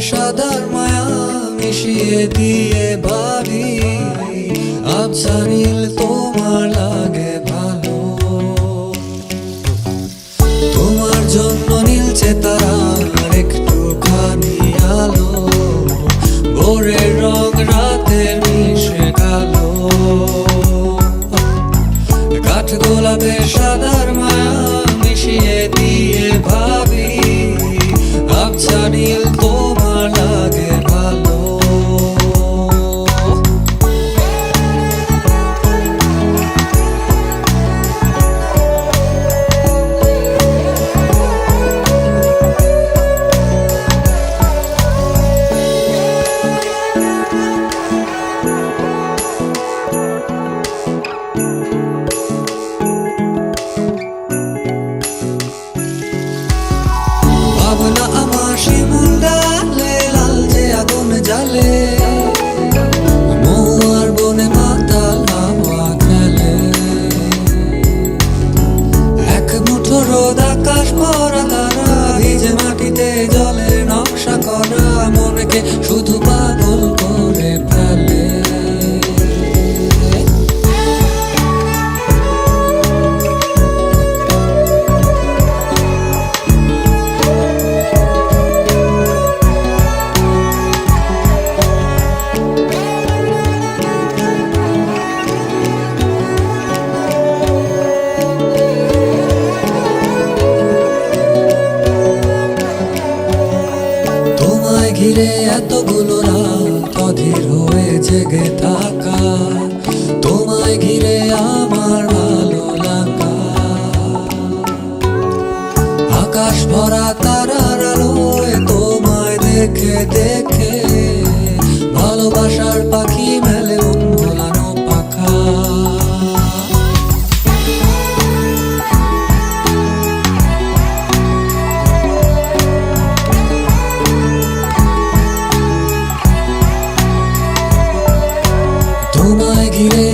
সাদার মায়া মিশিয়ে দিয়ে ভাবি আবছা নীল তোমার লাগে ভালো। তোমার জন্য নীলছে তারার একটুখানি আলো, ভোরের রং রাতের মিশে কালো। কাঠ গোলাপের সাদার মায়া মিশিয়ে দিয়ে ভাবি আবছা নীল তোমার লাগে ভালো। ভাবনা আমার শিমুল ডালে লালচে আগুন জ্বালে, মহুয়ার বনে মাতাল হাওয়া খেলে। এক মুঠো রোদ আকাশ ভরা তারা, ভিজে মাটিতে জলের নকশা করা, মনকে শুধু পাগল করে ফেলে। তোমায় ঘিরে এতগুলো রাত অধীর হয়ে জেগে থাকা, তোমায় ঘিরে আমার ভালো লাগা। আকাশ ভরা তারার আলোয় তোমায় দেখে দেখে ভালোবাসার পাখি মেলে মন ভোলানো পাখা। তোমায় ঘিরে